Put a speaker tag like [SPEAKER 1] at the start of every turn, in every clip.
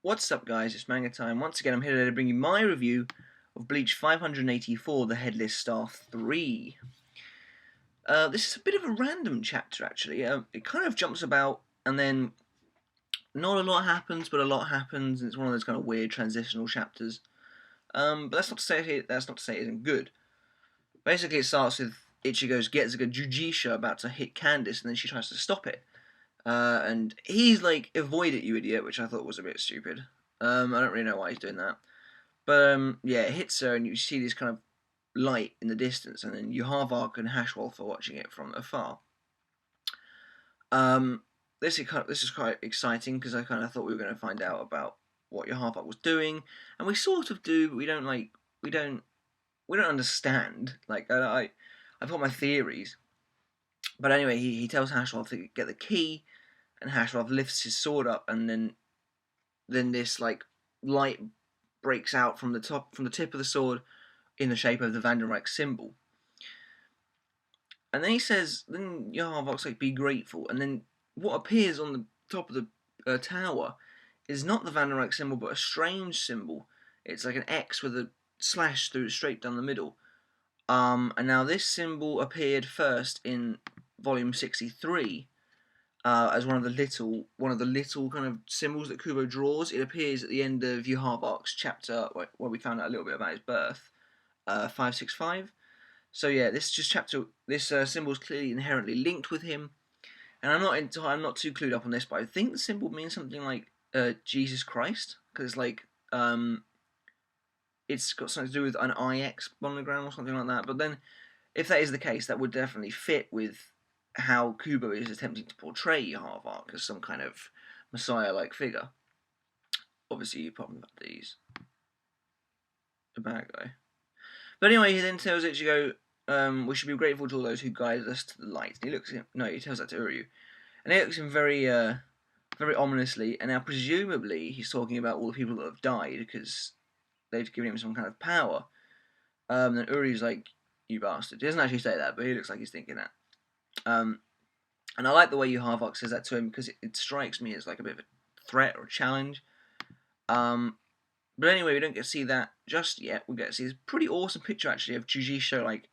[SPEAKER 1] What's up, guys? It's Manga Time. Once again, I'm here today to bring you my review of Bleach 584, The Headless Star 3. This is a bit of a random chapter, actually. It kind of jumps about, and then not a lot happens, but a lot happens, and it's one of those kind of weird transitional chapters. But that's not to say it isn't good. Basically, it starts with Ichigo's Getsuga Juujishou about to hit Candice, and then she tries to stop it. And he's like, "Avoid it, you idiot," which I thought was a bit stupid. I don't really know why he's doing that. But yeah, it hits her, and you see this kind of light in the distance, and then Yhwach and Haschwalth are watching it from afar. This is quite exciting because I kind of thought we were going to find out about what Yhwach was doing, and we sort of do, but we don't understand. Like I've got my theories, but anyway, he tells Haschwalth to get the key, and Haschwalth lifts his sword up, and then this like light breaks out from the tip of the sword in the shape of the Vandenreich symbol. And then he says, then Yhwach's like, "Be grateful." And then what appears on the top of the tower is not the Vandenreich symbol, but a strange symbol. It's like an X with a slash through straight down the middle. And now this symbol appeared first in volume 63. As one of the little kind of symbols that Kubo draws. It appears at the end of Yhwach's chapter where we found out a little bit about his birth, 565. So yeah, this symbol is clearly inherently linked with him, and I'm not too clued up on this, but I think the symbol means something like Jesus Christ, because it's got something to do with an IX monogram or something like that. But then, if that is the case, that would definitely fit with how Kubo is attempting to portray Yhwach as some kind of messiah-like figure. Obviously, you probably got these. A bad guy. But anyway, he then tells Ichigo, we should be grateful to all those who guided us to the light. And he tells that to Uryu. And he looks at him very ominously, and now presumably he's talking about all the people that have died, because they've given him some kind of power. Then Uryu's like, "You bastard." He doesn't actually say that, but he looks like he's thinking that. And I like the way Yhwach says that to him, because it strikes me as like a bit of a threat or a challenge. But anyway, we don't get to see that just yet. We get to see this pretty awesome picture actually of Juujishou like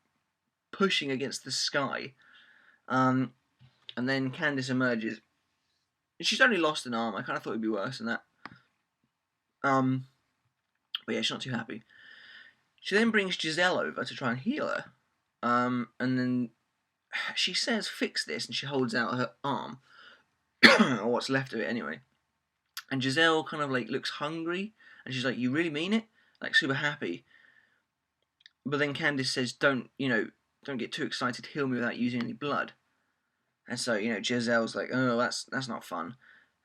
[SPEAKER 1] pushing against the sky. And then Candice emerges. She's only lost an arm. I kind of thought it'd be worse than that. But yeah, she's not too happy. She then brings Giselle over to try and heal her. And then she says, "Fix this," and she holds out her arm, or what's left of it anyway. And Giselle kind of like looks hungry, and she's like, "You really mean it?" Like super happy. But then Candice says, "Don't get too excited. Heal me without using any blood." And so Giselle's like, "Oh, that's not fun."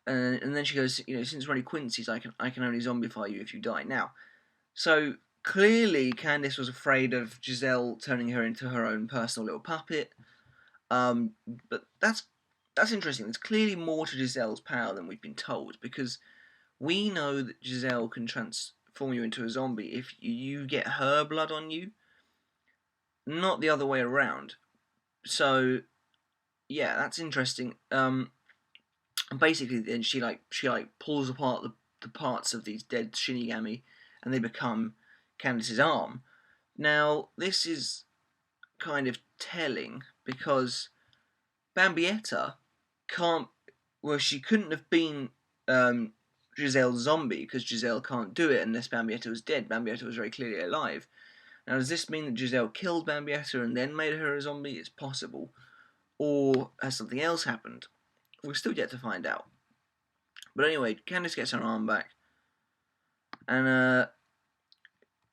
[SPEAKER 1] And then she goes, "Since we're only Quincy's, I can only zombify you if you die." Now, so clearly Candice was afraid of Giselle turning her into her own personal little puppet. But that's interesting. There's clearly more to Giselle's power than we've been told, because we know that Giselle can transform you into a zombie if you get her blood on you, not the other way around. So yeah, that's interesting. Basically, then she pulls apart the parts of these dead Shinigami, and they become Candice's arm. Now this is kind of telling, because Bambietta she couldn't have been Giselle's zombie, because Giselle can't do it unless Bambietta was dead. Bambietta was very clearly alive. Now, does this mean that Giselle killed Bambietta and then made her a zombie? It's possible. Or has something else happened? We're still yet to find out. But anyway, Candice gets her arm back, and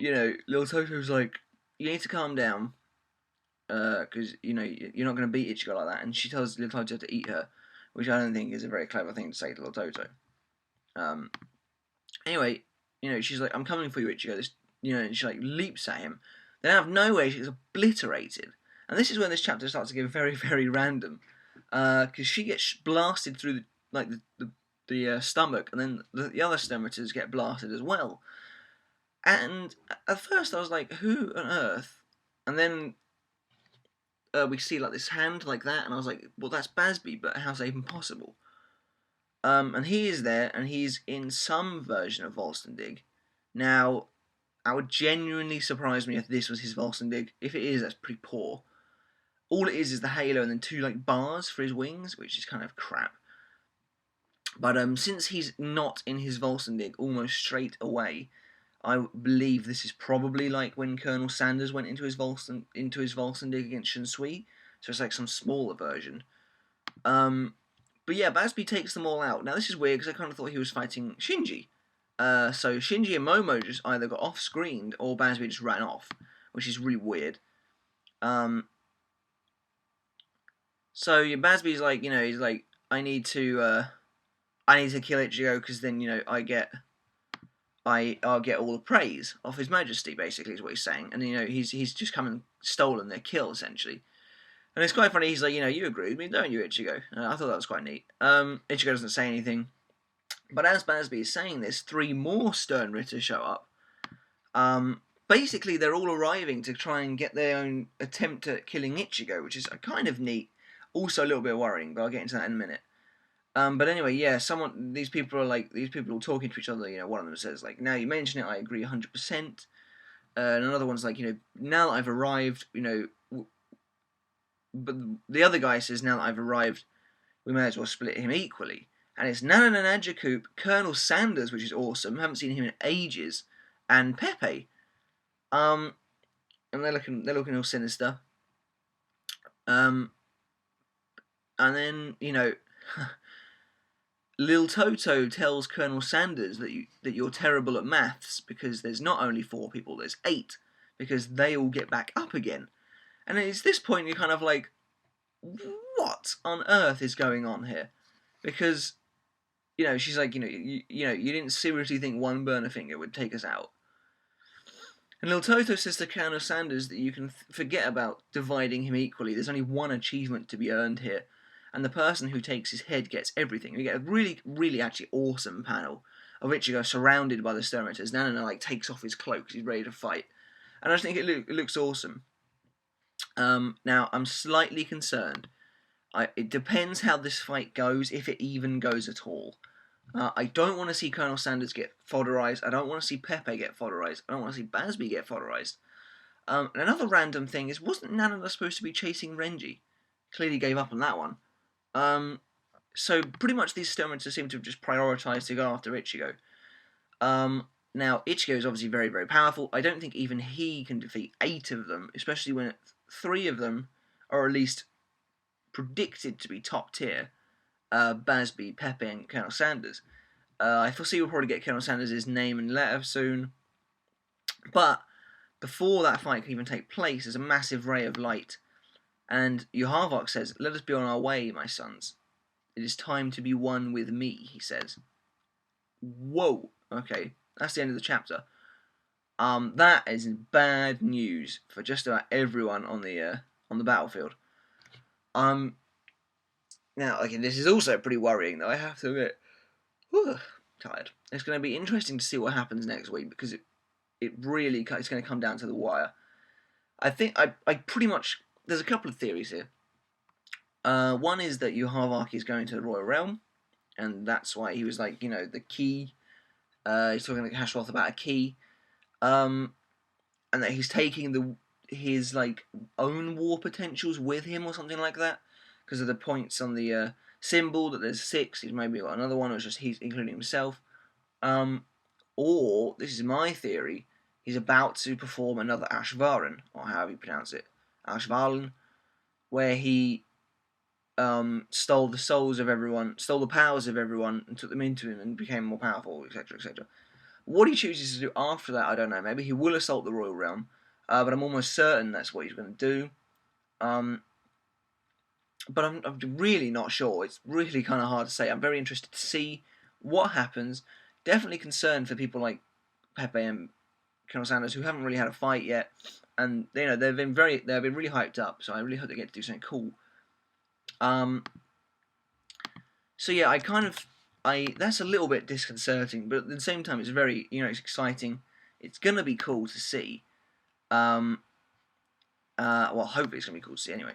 [SPEAKER 1] little Toto's like, "You need to calm down, because you're not going to beat Ichigo like that." And she tells little Toto to eat her, which I don't think is a very clever thing to say to little Toto. Anyway, she's like, "I'm coming for you, Ichigo." And she like leaps at him. Then out of nowhere, she gets obliterated. And this is when this chapter starts to get very, very random, because she gets blasted through the stomach, and then the other STERNRITTERs get blasted as well. And at first I was like, "Who on earth?" And then we see like this hand like that, and I was like, "Well, that's Bazz-B, but how's that even possible?" And he is there, and he's in some version of Volstendig. Now, that would genuinely surprise me if this was his Volstendig. If it is, that's pretty poor. All it is the halo and then two like bars for his wings, which is kind of crap. But since he's not in his Volstendig almost straight away, I believe this is probably like when Colonel Sanders went into his Volstendig against Shunsui. So it's like some smaller version. But yeah, Bazz-B takes them all out. Now this is weird because I kind of thought he was fighting Shinji. So Shinji and Momo just either got off-screened or Bazz-B just ran off, which is really weird. So yeah, Bazz-B's like, he's like, I need to kill Ichigo because then I'll get all the praise of His Majesty. Basically, is what he's saying, and he's just come and stolen their kill essentially. And it's quite funny. He's like, you agree with me, don't you, Ichigo? I thought that was quite neat. Ichigo doesn't say anything, but as Bazz-B is saying this, 3 more STERNRITTERs show up. Basically, they're all arriving to try and get their own attempt at killing Ichigo, which is kind of neat. Also a little bit worrying, but I'll get into that in a minute. But anyway, yeah, these people are talking to each other. One of them says, like, now you mention it, I agree 100%. And another one's like, now that I've arrived, but the other guy says, now that I've arrived, we may as well split him equally. And it's NaNaNa, Colonel Sanders, which is awesome. Haven't seen him in ages, and Pepe. And they're looking all sinister. And then Lil Toto tells Colonel Sanders that you're terrible at maths because there's not only 4 people, there's 8, because they all get back up again. And it's this point you're kind of like, what on earth is going on here? Because, she's like, you didn't seriously think one burner finger would take us out. And Lil Toto says to Colonel Sanders that you can forget about dividing him equally. There's only one achievement to be earned here. And the person who takes his head gets everything. We get a really, really actually awesome panel of Ichigo surrounded by the STERNRITTERs. NaNaNa takes off his cloak because he's ready to fight. And I just think it looks awesome. Now, I'm slightly concerned. It depends how this fight goes, if it even goes at all. I don't want to see Colonel Sanders get fodderized. I don't want to see Pepe get fodderized. I don't want to see Bazz-B get fodderized. And another random thing is, wasn't NaNaNa supposed to be chasing Renji? Clearly gave up on that one. So pretty much these STERNRITTERs seem to have just prioritized to go after Ichigo. Now, Ichigo is obviously very, very powerful. I don't think even he can defeat 8 of them, especially when 3 of them are at least predicted to be top tier. Bazz-B, Pepe, and Colonel Sanders. I foresee we'll probably get Colonel Sanders' name and letter soon. But before that fight can even take place, there's a massive ray of light. And Yhwach says, let us be on our way, my sons. It is time to be one with me, he says. Whoa. Okay, that's the end of the chapter. That is bad news for just about everyone on the battlefield. Now, okay, this is also pretty worrying, though, I have to admit. Whew, tired. It's going to be interesting to see what happens next week, because it's going to come down to the wire. I think I pretty much... There's a couple of theories here. One is that Yhwach is going to the Royal Realm, and that's why he was like, the key. He's talking to Haschwalth about a key. And that he's taking his own war potentials with him or something like that. Because of the points on the symbol, that there's 6, he's maybe got another one, or it's just he's including himself. Or, this is my theory, he's about to perform another Ashvaran, or however you pronounce it, Ashvalan, where he stole the souls of everyone, stole the powers of everyone, and took them into him, and became more powerful, etc., etc. What he chooses to do after that, I don't know. Maybe he will assault the Royal Realm, but I'm almost certain that's what he's going to do. But I'm really not sure. It's really kind of hard to say. I'm very interested to see what happens. Definitely concerned for people like Pepe and Colonel Sanders who haven't really had a fight yet, and they've been really hyped up. So I really hope they get to do something cool. So yeah, that's a little bit disconcerting, but at the same time, it's very it's exciting. It's gonna be cool to see. Well, hopefully it's gonna be cool to see anyway.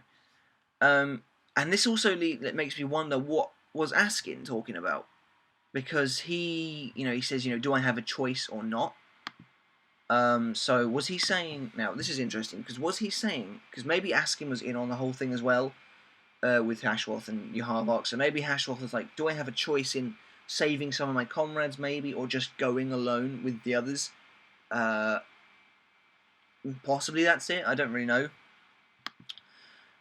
[SPEAKER 1] And this also makes me wonder, what was Askin talking about? because he, he says, do I have a choice or not? So was he saying? Now this is interesting because was he saying? Because maybe Askin was in on the whole thing as well, with Haschwalth and Yhwach. So maybe Haschwalth was like, do I have a choice in saving some of my comrades, maybe, or just going alone with the others? Possibly that's it. I don't really know.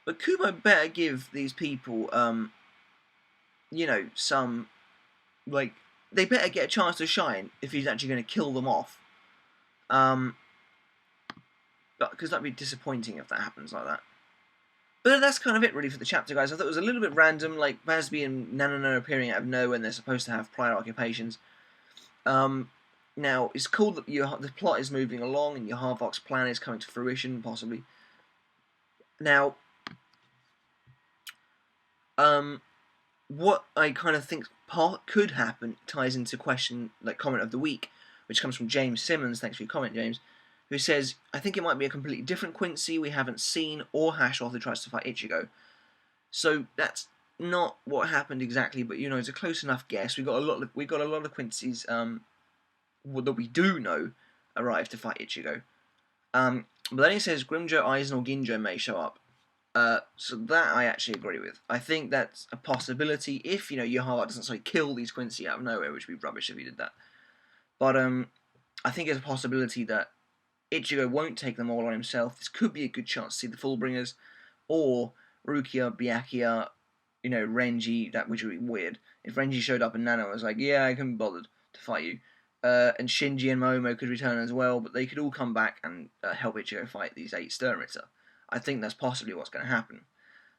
[SPEAKER 1] But Kubo better give these people, some, like, they better get a chance to shine if he's actually going to kill them off. Because that'd be disappointing if that happens like that. But that's kind of it really for the chapter, guys. I thought it was a little bit random, like Bazz-B and NaNaNa appearing out of nowhere when they're supposed to have prior occupations. Now, it's cool that the plot is moving along and Yhwach's plan is coming to fruition, possibly. Now, what I kind of think could happen ties into comment of the week, which comes from James Simmons. Thanks for your comment, James. Who says, I think it might be a completely different Quincy we haven't seen, or Haschwalth who tries to fight Ichigo. So that's not what happened exactly, but it's a close enough guess. We got a lot of Quincy's that we do know arrive to fight Ichigo. But then he says Grimmjow, Aizen, or Ginjo may show up. So that I actually agree with. I think that's a possibility if Yhwach doesn't kill these Quincy out of nowhere, which would be rubbish if he did that. But I think it's a possibility that Ichigo won't take them all on himself. This could be a good chance to see the Fullbringers, or Rukia, Byakuya, Renji. That which would be weird if Renji showed up and Nana was like, "Yeah, I couldn't be bothered to fight you." And Shinji and Momo could return as well, but they could all come back and help Ichigo fight these 8 STERNRITTER. I think that's possibly what's going to happen.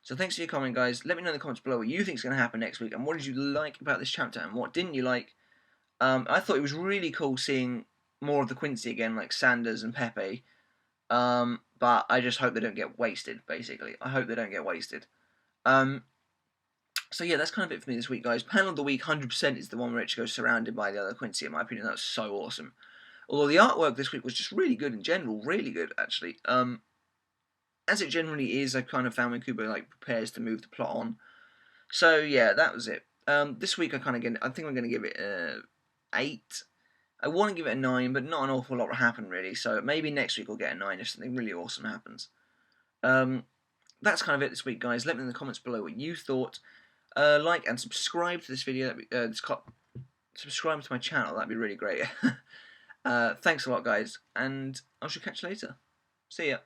[SPEAKER 1] So thanks for your comment, guys. Let me know in the comments below what you think is going to happen next week, and what did you like about this chapter, and what didn't you like. I thought it was really cool seeing more of the Quincy again, like Sanders and Pepe. But I just hope they don't get wasted, basically. I hope they don't get wasted. So yeah, that's kind of it for me this week, guys. Panel of the week, 100% is the one where Ichigo's surrounded by the other Quincy, in my opinion. That was so awesome. Although the artwork this week was just really good in general. Really good, actually. As it generally is, I kind of found when Kubo prepares to move the plot on. So yeah, that was it. This week I think I'm going to give it 8. I want to give it a 9, but not an awful lot will happen really. So maybe next week we'll get a 9 if something really awesome happens. That's kind of it this week, guys. Let me know in the comments below what you thought. Like and subscribe to this video. Subscribe to my channel. That'd be really great. Thanks a lot, guys, and I shall catch you later. See ya.